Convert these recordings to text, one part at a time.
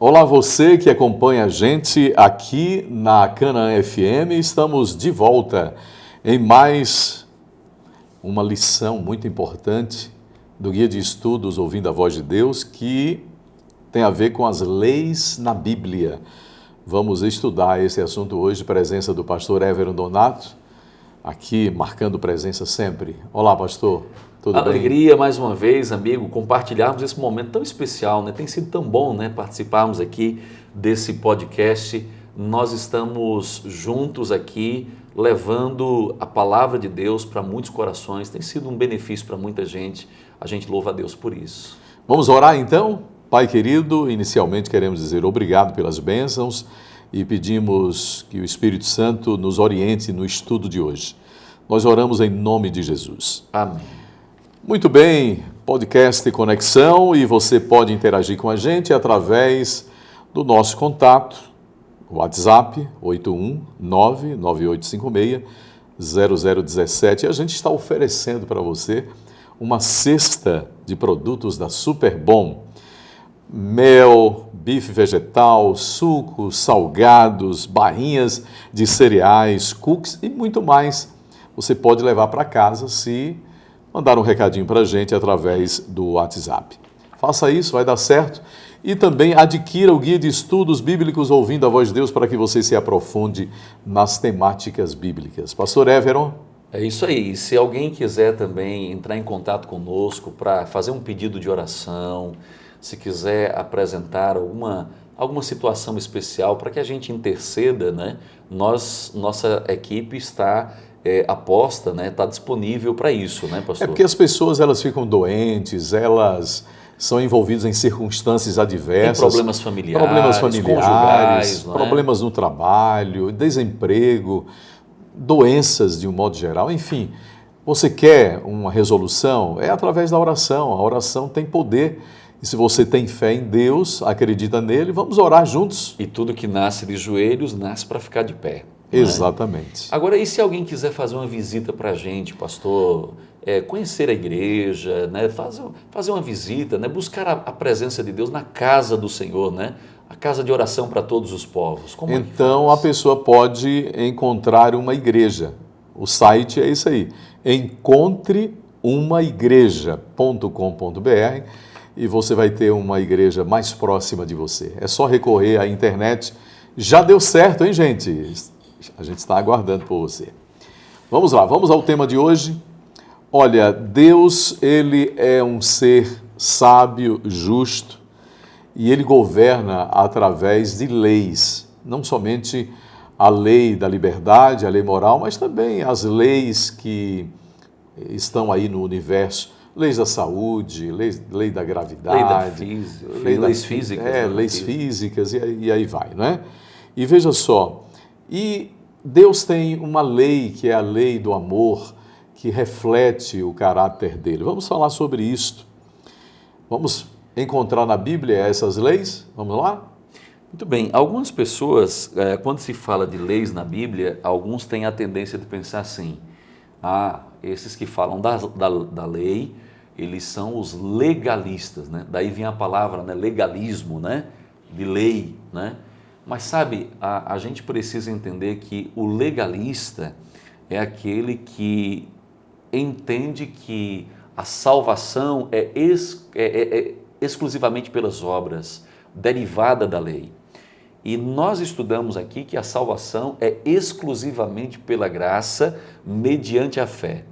Olá, você que acompanha a gente aqui na Canaã FM. Estamos de volta em mais uma lição muito importante do Guia de Estudos Ouvindo a Voz de Deus, que tem a ver com as leis na Bíblia. Vamos estudar esse assunto hoje, presença do pastor Évero Donato, aqui marcando presença sempre. Olá, pastor. Tudo bem? Alegria mais uma vez, amigo, compartilharmos esse momento tão especial, né? Tem sido tão bom, né, participarmos aqui desse podcast. Nós estamos juntos aqui, levando a palavra de Deus para muitos corações. Tem sido um benefício para muita gente. A gente louva a Deus por isso. Vamos orar então? Pai querido, inicialmente queremos dizer obrigado pelas bênçãos e pedimos que o Espírito Santo nos oriente no estudo de hoje. Nós oramos em nome de Jesus. Amém. Muito bem, podcast Conexão, e você pode interagir com a gente através do nosso contato, WhatsApp 819-9856-0017. A gente está oferecendo para você uma cesta de produtos da Superbom: mel, bife vegetal, sucos, salgados, barrinhas de cereais, cookies e muito mais. Você pode levar para casa se mandar um recadinho para a gente através do WhatsApp. Faça isso, vai dar certo. E também adquira o Guia de Estudos Bíblicos Ouvindo a Voz de Deus para que você se aprofunde nas temáticas bíblicas. Pastor Évero? É isso aí. Se alguém quiser também entrar em contato conosco para fazer um pedido de oração, se quiser apresentar alguma situação especial para que a gente interceda, né? Nossa equipe está aposta, né? Está disponível para isso, né, pastor? É porque as pessoas elas ficam doentes, elas são envolvidas em circunstâncias adversas. Tem problemas familiares, conjugais, problemas no trabalho, desemprego, doenças de um modo geral, enfim. Você quer uma resolução? É através da oração. A oração tem poder. E se você tem fé em Deus, acredita nele, vamos orar juntos. E tudo que nasce de joelhos, nasce para ficar de pé. Exatamente. Agora, e se alguém quiser fazer uma visita para a gente, pastor, conhecer a igreja, né, fazer uma visita, né, buscar a presença de Deus na casa do Senhor, né, a casa de oração para todos os povos? Como então a pessoa pode encontrar uma igreja. O site é isso aí, encontreumaigreja.com.br, e você vai ter uma igreja mais próxima de você. É só recorrer à internet. Já deu certo, hein, gente? A gente está aguardando por você. Vamos lá, vamos ao tema de hoje. Olha, Deus, ele é um ser sábio, justo, e ele governa através de leis. Não somente a lei da liberdade, a lei moral, mas também as leis que estão aí no universo. Leis da saúde, lei da gravidade. Leis físicas. Leis físicas, e aí vai, não é? E veja só, e Deus tem uma lei que é a lei do amor, que reflete o caráter dele. Vamos falar sobre isto. Vamos encontrar na Bíblia essas leis? Vamos lá? Muito bem. Algumas pessoas, quando se fala de leis na Bíblia, alguns têm a tendência de pensar assim: esses que falam da lei, eles são os legalistas, né? Daí vem a palavra, né, legalismo, né, de lei, né? Mas sabe, a gente precisa entender que o legalista é aquele que entende que a salvação é exclusivamente pelas obras, derivada da lei. E nós estudamos aqui que a salvação é exclusivamente pela graça, mediante a fé.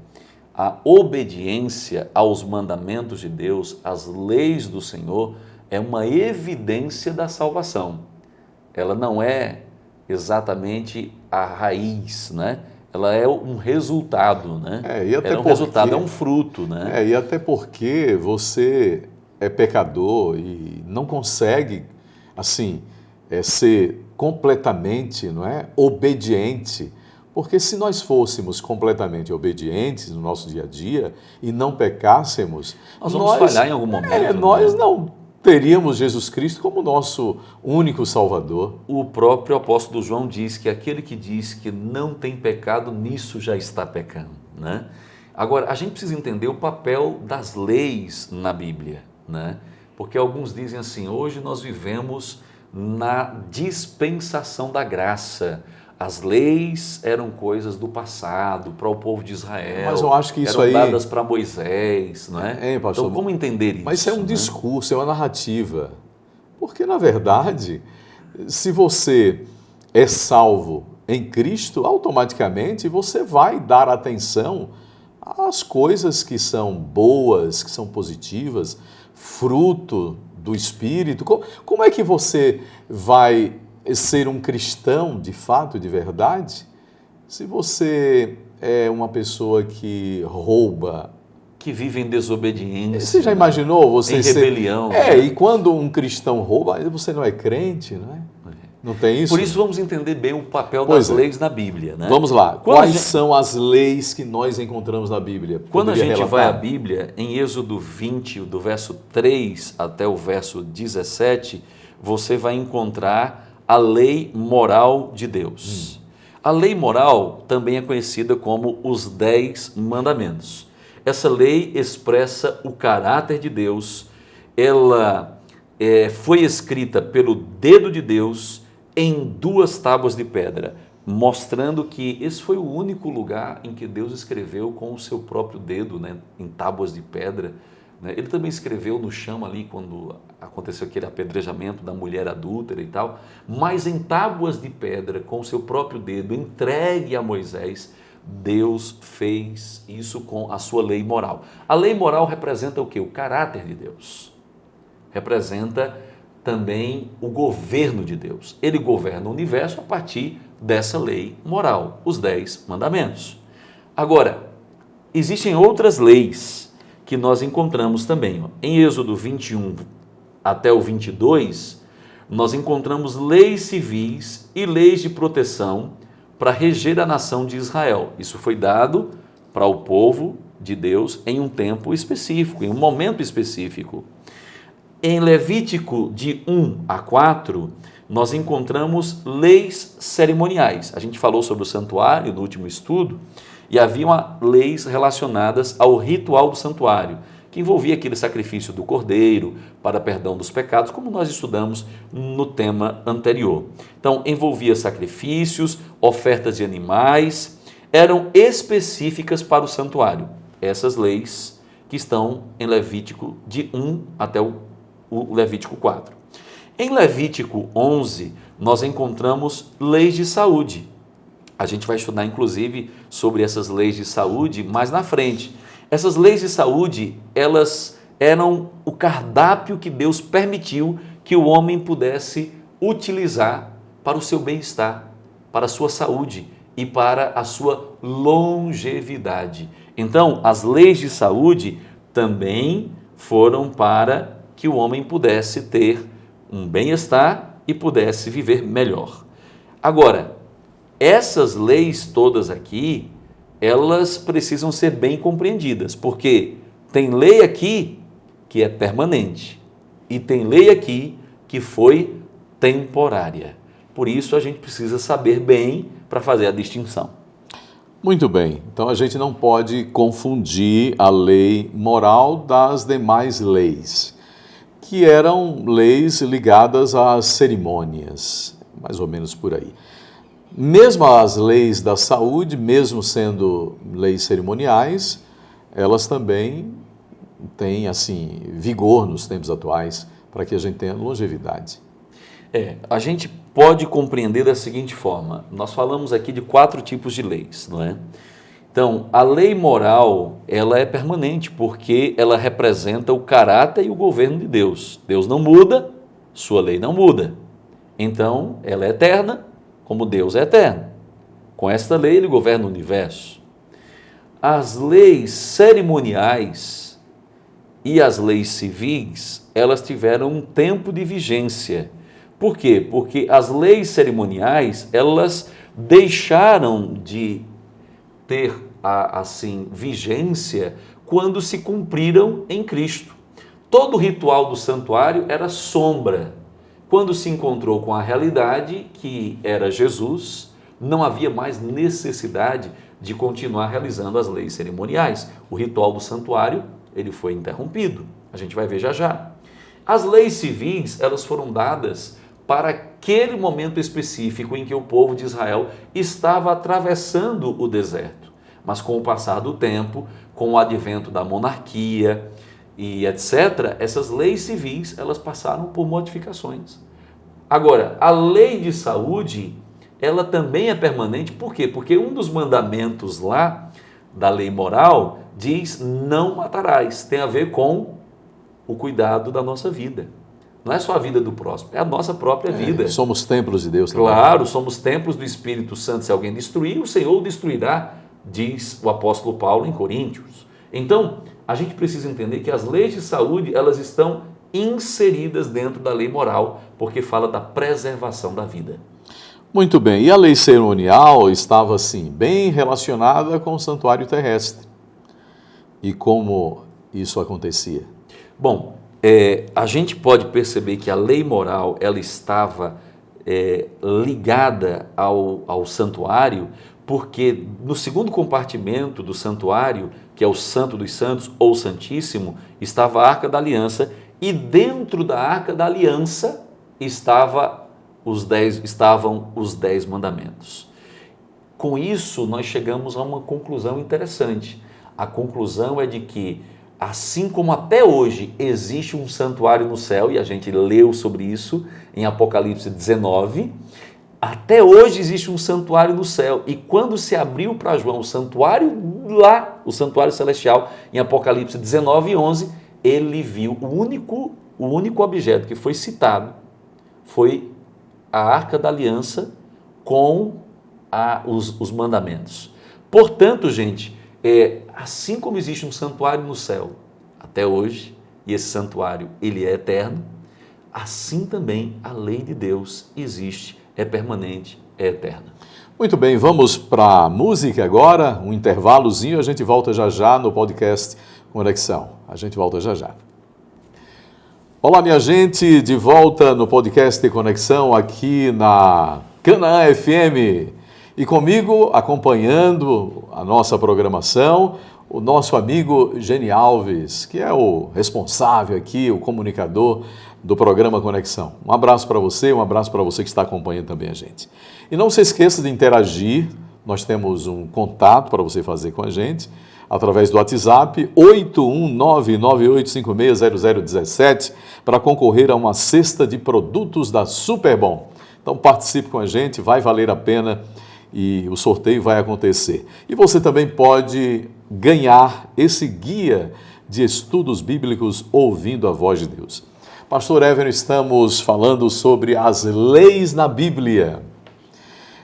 A obediência aos mandamentos de Deus, às leis do Senhor, é uma evidência da salvação. Ela não é exatamente a raiz, né? Ela é um resultado, né? É um fruto, né? E até porque você é pecador e não consegue, assim, ser completamente, não é, obediente. Porque se nós fôssemos completamente obedientes no nosso dia a dia e não pecássemos, nós vamos falhar em algum momento. Nós não teríamos Jesus Cristo como nosso único Salvador. O próprio apóstolo João diz que aquele que diz que não tem pecado, nisso já está pecando, né? Agora, a gente precisa entender o papel das leis na Bíblia, né? Porque alguns dizem assim: hoje nós vivemos na dispensação da graça. As leis eram coisas do passado, para o povo de Israel. Mas eu acho que isso eram aí dadas para Moisés, não é? pastor, então, como entender isso? Mas isso é um né? discurso, é uma narrativa. Porque, na verdade, se você é salvo em Cristo, automaticamente você vai dar atenção às coisas que são boas, que são positivas, fruto do Espírito. Como é que você vai ser um cristão de fato, de verdade, se você é uma pessoa que rouba, que vive em desobediência. Você já imaginou você em rebelião. E quando um cristão rouba, você não é crente, não é? Não tem isso? Por isso vamos entender bem o papel das leis na Bíblia, né? Vamos lá. Quais são as leis que nós encontramos na Bíblia? Quando a gente vai à Bíblia, em Êxodo 20, do verso 3 até o verso 17, você vai encontrar a lei moral de Deus. A lei moral também é conhecida como os 10 mandamentos. Essa lei expressa o caráter de Deus, ela foi escrita pelo dedo de Deus em 2 tábuas de pedra, mostrando que esse foi o único lugar em que Deus escreveu com o seu próprio dedo, né, em tábuas de pedra. Ele também escreveu no chão ali quando aconteceu aquele apedrejamento da mulher adúltera e tal, mas em tábuas de pedra, com o seu próprio dedo, entregue a Moisés, Deus fez isso com a sua lei moral. A lei moral representa o quê? O caráter de Deus. Representa também o governo de Deus. Ele governa o universo a partir dessa lei moral, os 10 mandamentos. Agora, existem outras leis que nós encontramos também. Em Êxodo 21 até o 22, nós encontramos leis civis e leis de proteção para reger a nação de Israel. Isso foi dado para o povo de Deus em um tempo específico, em um momento específico. Em Levítico de 1 a 4, nós encontramos leis cerimoniais. A gente falou sobre o santuário no último estudo e haviam leis relacionadas ao ritual do santuário, que envolvia aquele sacrifício do cordeiro para perdão dos pecados, como nós estudamos no tema anterior. Então, envolvia sacrifícios, ofertas de animais, eram específicas para o santuário. Essas leis que estão em Levítico de 1 até o Levítico 4. Em Levítico 11, nós encontramos leis de saúde. A gente vai estudar, inclusive, sobre essas leis de saúde mais na frente. Essas leis de saúde, elas eram o cardápio que Deus permitiu que o homem pudesse utilizar para o seu bem-estar, para a sua saúde e para a sua longevidade. Então, as leis de saúde também foram para que o homem pudesse ter um bem-estar e pudesse viver melhor. Agora, essas leis todas aqui, elas precisam ser bem compreendidas, porque tem lei aqui que é permanente e tem lei aqui que foi temporária. Por isso a gente precisa saber bem para fazer a distinção. Muito bem, então a gente não pode confundir a lei moral das demais leis, que eram leis ligadas às cerimônias, mais ou menos por aí. Mesmo as leis da saúde, mesmo sendo leis cerimoniais, elas também têm, assim, vigor nos tempos atuais para que a gente tenha longevidade. A gente pode compreender da seguinte forma, nós falamos aqui de 4 tipos de leis, não é? Então, a lei moral, ela é permanente, porque ela representa o caráter e o governo de Deus. Deus não muda, sua lei não muda. Então, ela é eterna, como Deus é eterno. Com esta lei, ele governa o universo. As leis cerimoniais e as leis civis, elas tiveram um tempo de vigência. Por quê? Porque as leis cerimoniais, elas deixaram de ter assim vigência quando se cumpriram em Cristo. Todo o ritual do santuário era sombra. Quando se encontrou com a realidade, que era Jesus, não havia mais necessidade de continuar realizando as leis cerimoniais. O ritual do santuário, ele foi interrompido. A gente vai ver já já. As leis civis, elas foram dadas para aquele momento específico em que o povo de Israel estava atravessando o deserto. Mas com o passar do tempo, com o advento da monarquia e etc., essas leis civis, elas passaram por modificações. Agora, a lei de saúde, ela também é permanente, por quê? Porque um dos mandamentos lá da lei moral diz: não matarás. Tem a ver com o cuidado da nossa vida. Não é só a vida do próximo, é a nossa própria vida. Somos templos de Deus também. Claro, somos templos do Espírito Santo. Se alguém destruir, o Senhor o destruirá, diz o apóstolo Paulo em Coríntios. Então, a gente precisa entender que as leis de saúde, elas estão inseridas dentro da lei moral, porque fala da preservação da vida. Muito bem, e a lei cerimonial estava, assim, bem relacionada com o santuário terrestre. E como isso acontecia? Bom, a gente pode perceber que a lei moral, ela estava ligada ao santuário, porque no segundo compartimento do santuário, que é o Santo dos Santos ou Santíssimo, estava a Arca da Aliança, e dentro da Arca da Aliança estavam os 10 mandamentos. Com isso, nós chegamos a uma conclusão interessante. A conclusão é de que, assim como até hoje existe um santuário no céu, e a gente leu sobre isso em Apocalipse 19, até hoje existe um santuário no céu. E quando se abriu para João o santuário lá, o santuário celestial, em Apocalipse 19 e 11, ele viu o único objeto que foi citado foi a Arca da Aliança com os mandamentos. Portanto, gente, assim como existe um santuário no céu até hoje, e esse santuário ele é eterno, assim também a lei de Deus existe, é permanente, é eterna. Muito bem, vamos para a música agora, um intervalozinho, a gente volta já já no podcast Conexão. A gente volta já já. Olá, minha gente, de volta no podcast Conexão aqui na Canaã FM. E comigo, acompanhando a nossa programação, o nosso amigo Geni Alves, que é o responsável aqui, o comunicador do programa Conexão. Um abraço para você, um abraço para você que está acompanhando também a gente. E não se esqueça de interagir, nós temos um contato para você fazer com a gente, através do WhatsApp 81998560017 para concorrer a uma cesta de produtos da Superbom. Então participe com a gente, vai valer a pena e o sorteio vai acontecer. E você também pode ganhar esse guia de estudos bíblicos ouvindo a voz de Deus. Pastor Évero, estamos falando sobre as leis na Bíblia.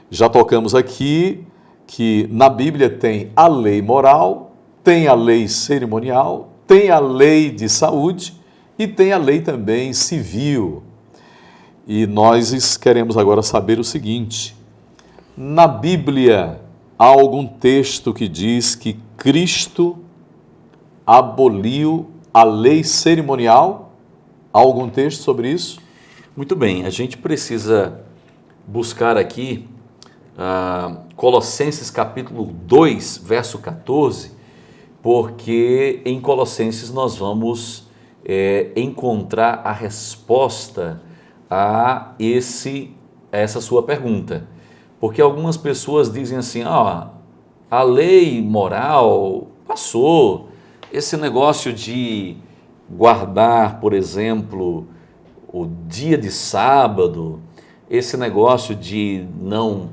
Já tocamos aqui que na Bíblia tem a lei moral, tem a lei cerimonial, tem a lei de saúde e tem a lei também civil. E nós queremos agora saber o seguinte: na Bíblia há algum texto que diz que Cristo aboliu a lei cerimonial? Há algum texto sobre isso? Muito bem, a gente precisa buscar aqui Colossenses capítulo 2, verso 14, porque em Colossenses nós vamos encontrar a resposta a essa sua pergunta. Porque algumas pessoas dizem assim: a lei moral passou, esse negócio de guardar, por exemplo, o dia de sábado, esse negócio de não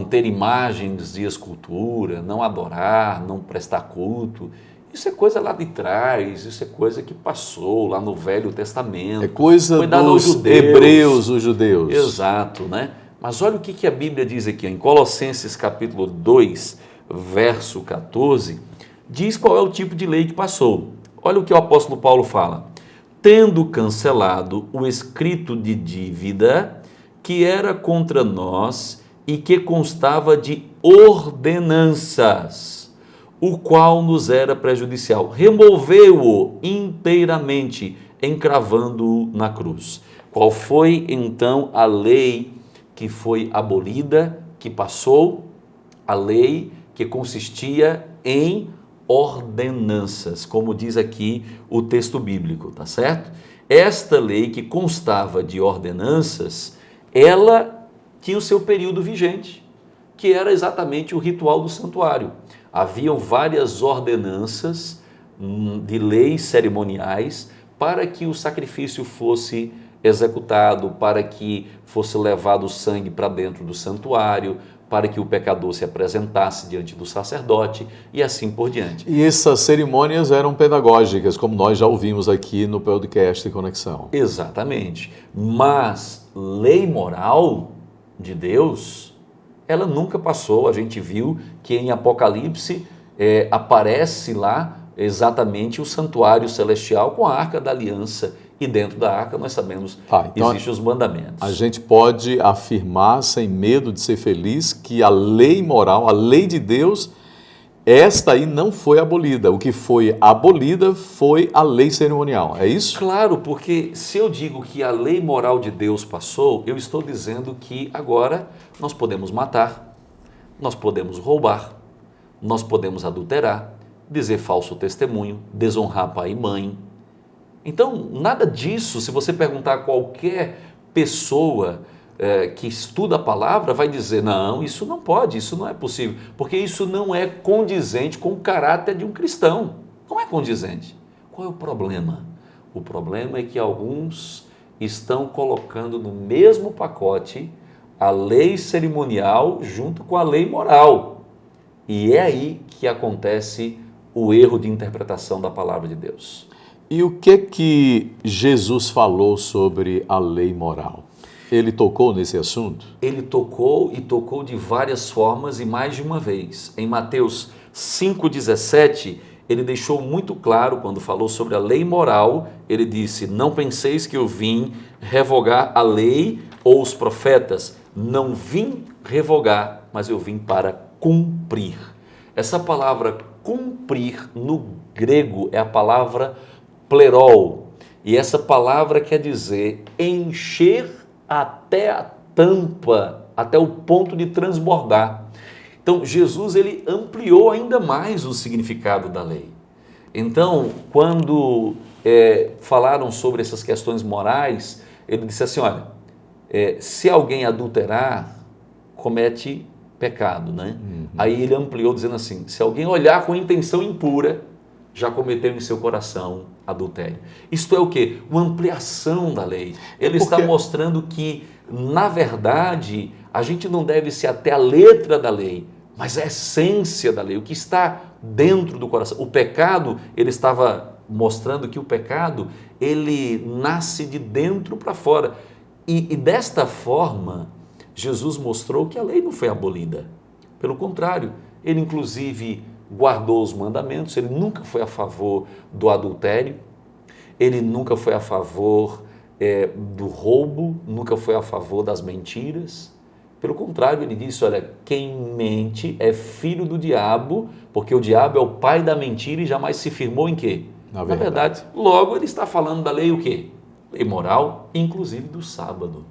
ter imagens de escultura, não adorar, não prestar culto, isso é coisa lá de trás, isso é coisa que passou lá no Velho Testamento. É coisa foi dado dos aos judeus. hebreus, os judeus. Exato, né? Mas olha o que a Bíblia diz aqui, em Colossenses capítulo 2, verso 14, diz qual é o tipo de lei que passou. Olha o que o apóstolo Paulo fala: tendo cancelado o escrito de dívida que era contra nós e que constava de ordenanças, o qual nos era prejudicial, removeu-o inteiramente, encravando-o na cruz. Qual foi então a lei que foi abolida, que passou? A lei que consistia em ordenanças, como diz aqui o texto bíblico, tá certo? Esta lei que constava de ordenanças, ela tinha o seu período vigente, que era exatamente o ritual do santuário. Haviam várias ordenanças de leis cerimoniais para que o sacrifício fosse executado, para que fosse levado o sangue para dentro do santuário, para que o pecador se apresentasse diante do sacerdote e assim por diante. E essas cerimônias eram pedagógicas, como nós já ouvimos aqui no podcast Conexão. Exatamente. Mas lei moral de Deus, ela nunca passou. A gente viu que em Apocalipse aparece lá exatamente o santuário celestial com a Arca da Aliança. E dentro da arca nós sabemos então existem os mandamentos. A gente pode afirmar, sem medo de ser feliz, que a lei moral, a lei de Deus, esta aí não foi abolida. O que foi abolida foi a lei cerimonial, é isso? Claro, porque se eu digo que a lei moral de Deus passou, eu estou dizendo que agora nós podemos matar, nós podemos roubar, nós podemos adulterar, dizer falso testemunho, desonrar pai e mãe. Então, nada disso, se você perguntar a qualquer pessoa que estuda a palavra, vai dizer, não, isso não pode, isso não é possível, porque isso não é condizente com o caráter de um cristão. Não é condizente. Qual é o problema? O problema é que alguns estão colocando no mesmo pacote a lei cerimonial junto com a lei moral. E é aí que acontece o erro de interpretação da palavra de Deus. E o que Jesus falou sobre a lei moral? Ele tocou nesse assunto? Ele tocou e tocou de várias formas e mais de uma vez. Em Mateus 5,17, ele deixou muito claro, quando falou sobre a lei moral, ele disse, não penseis que eu vim revogar a lei ou os profetas. Não vim revogar, mas eu vim para cumprir. Essa palavra cumprir no grego é a palavra plerol, e essa palavra quer dizer encher até a tampa, até o ponto de transbordar. Então, Jesus ele ampliou ainda mais o significado da lei. Então, quando falaram sobre essas questões morais, ele disse assim, olha, se alguém adulterar, comete pecado, né? Aí ele ampliou dizendo assim, se alguém olhar com intenção impura, já cometeu em seu coração adultério. Isto é o quê? Uma ampliação da lei. Ele está mostrando que, na verdade, a gente não deve se até a letra da lei, mas a essência da lei, o que está dentro do coração. O pecado, ele estava mostrando que o pecado, ele nasce de dentro para fora. E desta forma, Jesus mostrou que a lei não foi abolida. Pelo contrário, ele inclusive guardou os mandamentos, ele nunca foi a favor do adultério, ele nunca foi a favor do roubo, nunca foi a favor das mentiras. Pelo contrário, ele disse, olha, quem mente é filho do diabo, porque o diabo é o pai da mentira e jamais se firmou em quê? Na verdade. Logo, ele está falando da lei o quê? Lei moral, inclusive do sábado.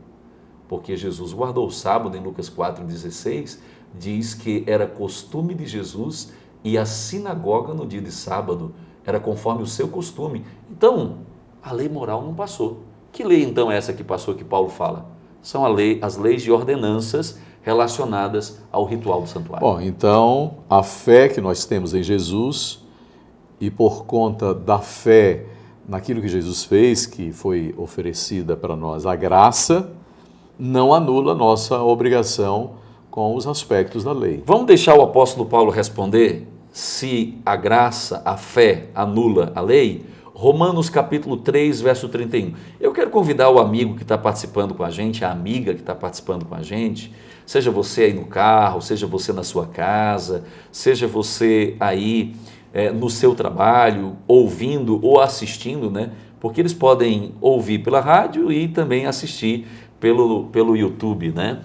Porque Jesus guardou o sábado, em Lucas 4,16, diz que era costume de Jesus e a sinagoga no dia de sábado era conforme o seu costume. Então, a lei moral não passou. Que lei então é essa que passou que Paulo fala? São as leis de ordenanças relacionadas ao ritual do santuário. Bom, então a fé que nós temos em Jesus e por conta da fé naquilo que Jesus fez, que foi oferecida para nós a graça, não anula nossa obrigação com os aspectos da lei. Vamos deixar o apóstolo Paulo responder se a graça, a fé anula a lei? Romanos capítulo 3, verso 31. Eu quero convidar o amigo que está participando com a gente, a amiga que está participando com a gente, seja você aí no carro, seja você na sua casa, seja você aí no seu trabalho, ouvindo ou assistindo, né? Porque eles podem ouvir pela rádio e também assistir pelo YouTube, né?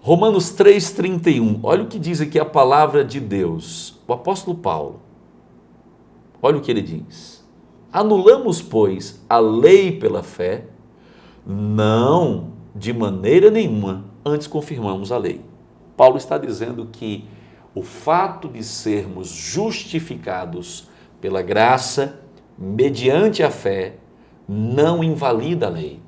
Romanos 3,31, olha o que diz aqui a palavra de Deus. O apóstolo Paulo, olha o que ele diz. Anulamos, pois, a lei pela fé? Não, de maneira nenhuma, antes confirmamos a lei. Paulo está dizendo que o fato de sermos justificados pela graça, mediante a fé, não invalida a lei.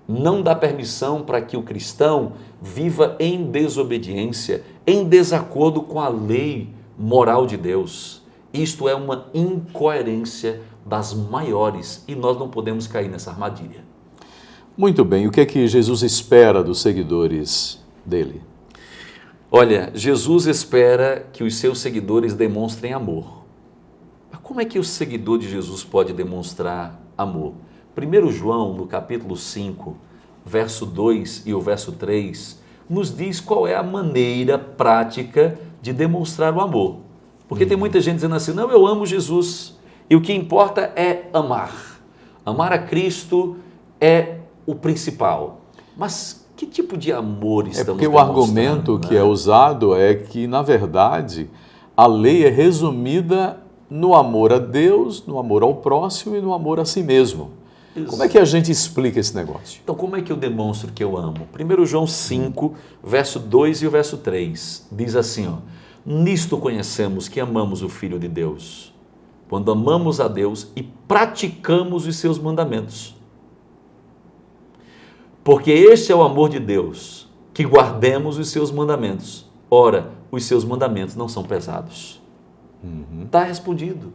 não dá permissão para que o cristão viva em desobediência, em desacordo com a lei moral de Deus. Isto é uma incoerência das maiores e nós não podemos cair nessa armadilha. Muito bem, o que é que Jesus espera dos seguidores dele? Olha, Jesus espera que os seus seguidores demonstrem amor. Mas como é que o seguidor de Jesus pode demonstrar amor? 1 João, no capítulo 5, verso 2 e o verso 3, nos diz qual é a maneira prática de demonstrar o amor. Porque tem muita gente dizendo assim, não, eu amo Jesus, e o que importa é amar. Amar a Cristo é o principal. Mas que tipo de amor estamos demonstrando? É porque o argumento que é usado é que, na verdade, a lei é resumida no amor a Deus, no amor ao próximo e no amor a si mesmo. Isso. Como é que a gente explica esse negócio? Então, como é que eu demonstro que eu amo? 1 João 5, verso 2 e o verso 3, diz assim, ó, nisto conhecemos que amamos o Filho de Deus, quando amamos a Deus e praticamos os seus mandamentos. Porque este é o amor de Deus, que guardemos os seus mandamentos. Ora, os seus mandamentos não são pesados. Está respondido.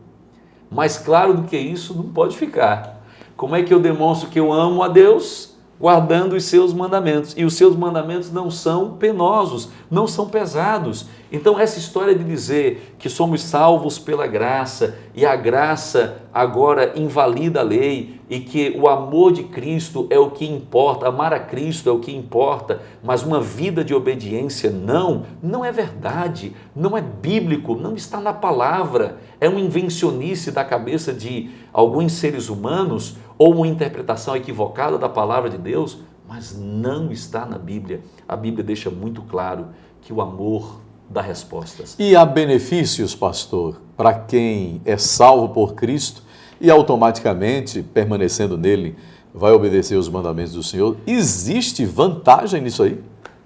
Mais claro do que isso não pode ficar. Como é que eu demonstro que eu amo a Deus? Guardando os seus mandamentos. E os seus mandamentos não são penosos, não são pesados. Então essa história de dizer que somos salvos pela graça e a graça agora invalida a lei e que o amor de Cristo é o que importa, amar a Cristo é o que importa, mas uma vida de obediência não é verdade, não é bíblico, não está na palavra, é uma invencionice da cabeça de alguns seres humanos ou uma interpretação equivocada da palavra de Deus, mas não está na Bíblia. A Bíblia deixa muito claro que o amor dá respostas. E há benefícios, pastor, para quem é salvo por Cristo e automaticamente, permanecendo nele, vai obedecer os mandamentos do Senhor? Existe vantagem nisso aí?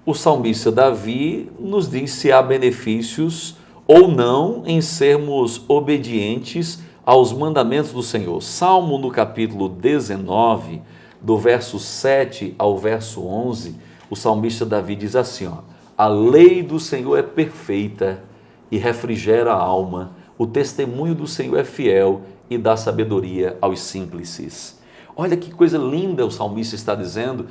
O salmista Davi nos diz se há benefícios ou não em sermos obedientes aos mandamentos do Senhor. Salmo no capítulo 19, do verso 7 ao verso 11, o salmista Davi diz assim, ó, a lei do Senhor é perfeita e refrigera a alma, o testemunho do Senhor é fiel e dá sabedoria aos simples. Olha que coisa linda o salmista está dizendo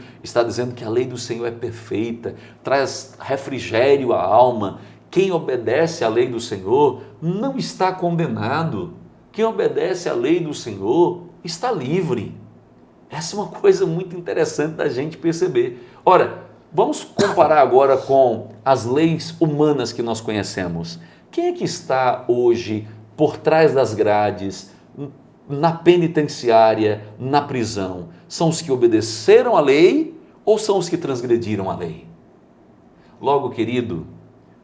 que a lei do Senhor é perfeita, traz refrigério à alma. Quem obedece à lei do Senhor não está condenado. Quem obedece à lei do Senhor está livre. Essa é uma coisa muito interessante da gente perceber. Ora, vamos comparar agora com as leis humanas que nós conhecemos. Quem é que está hoje por trás das grades, na penitenciária, na prisão? São os que obedeceram à lei ou são os que transgrediram a lei? Logo, querido,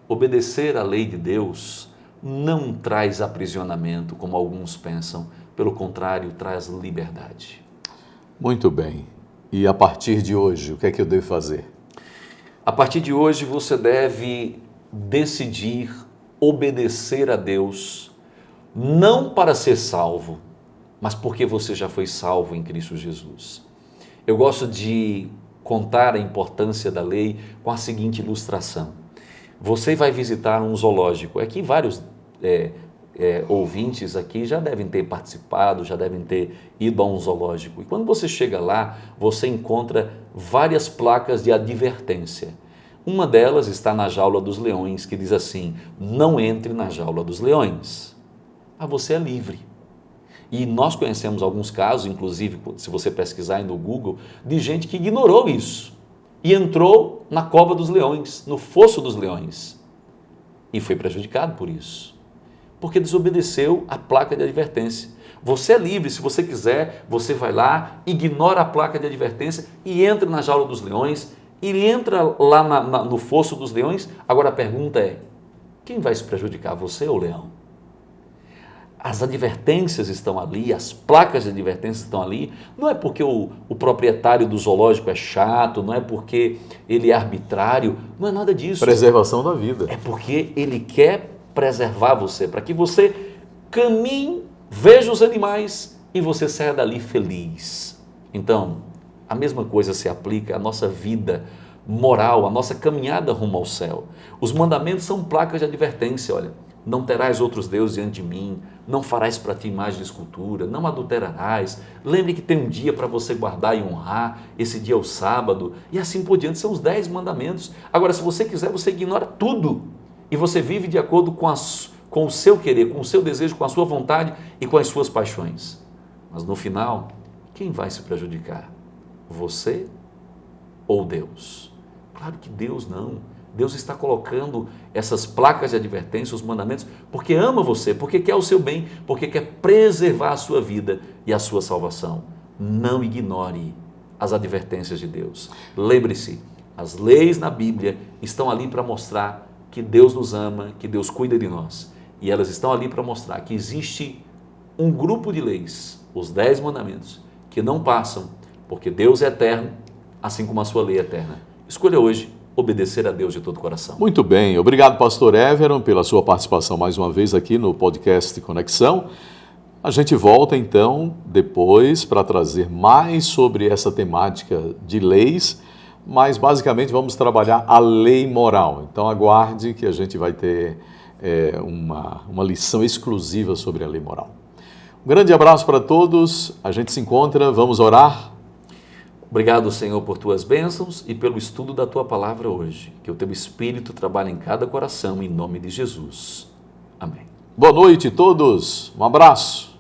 obedecer à lei de Deus não traz aprisionamento, como alguns pensam. Pelo contrário, traz liberdade. Muito bem. E a partir de hoje, o que é que eu devo fazer? A partir de hoje, você deve decidir obedecer a Deus, não para ser salvo, mas porque você já foi salvo em Cristo Jesus. Eu gosto de contar a importância da lei com a seguinte ilustração. Você vai visitar um zoológico. Aqui vários ouvintes aqui já devem ter participado, já devem ter ido a um zoológico. E quando você chega lá, você encontra várias placas de advertência. Uma delas está na jaula dos leões, que diz assim, não entre na jaula dos leões. Mas você é livre. E nós conhecemos alguns casos, inclusive, se você pesquisar aí no Google, de gente que ignorou isso e entrou na cova dos leões, no fosso dos leões, e foi prejudicado por isso, porque desobedeceu a placa de advertência. Você é livre, se você quiser, você vai lá, ignora a placa de advertência e entra na jaula dos leões, e entra lá no fosso dos leões. Agora a pergunta é, quem vai se prejudicar, você ou o leão? As advertências estão ali, as placas de advertência estão ali, não é porque o proprietário do zoológico é chato, não é porque ele é arbitrário, não é nada disso. Preservação da vida. É porque ele quer preservar você, para que você caminhe, veja os animais e você saia dali feliz. Então, A mesma coisa se aplica à nossa vida moral, à nossa caminhada rumo ao céu. Os mandamentos são placas de advertência, olha. Não terás outros deuses diante de mim, não farás para ti imagem de escultura, não adulterarás. Lembre que tem um dia para você guardar e honrar, esse dia é o sábado, e assim por diante, são os 10 mandamentos. Agora, se você quiser, você ignora tudo, e você vive de acordo com o seu querer, com o seu desejo, com a sua vontade e com as suas paixões. Mas no final, quem vai se prejudicar? Você ou Deus? Claro que Deus não. Deus está colocando essas placas de advertência, os mandamentos, porque ama você, porque quer o seu bem, porque quer preservar a sua vida e a sua salvação. Não ignore as advertências de Deus. Lembre-se, as leis na Bíblia estão ali para mostrar que Deus nos ama, que Deus cuida de nós. E elas estão ali para mostrar que existe um grupo de leis, os 10 mandamentos, que não passam, porque Deus é eterno, assim como a sua lei é eterna. Escolha hoje obedecer a Deus de todo o coração. Muito bem, obrigado pastor Everon pela sua participação mais uma vez aqui no podcast Conexão. A gente volta então depois para trazer mais sobre essa temática de leis, mas basicamente vamos trabalhar a lei moral. Então aguarde que a gente vai ter uma lição exclusiva sobre a lei moral. Um grande abraço para todos, a gente se encontra, vamos orar. Obrigado, Senhor, por tuas bênçãos e pelo estudo da tua palavra hoje. Que o teu Espírito trabalhe em cada coração, em nome de Jesus. Amém. Boa noite a todos, um abraço.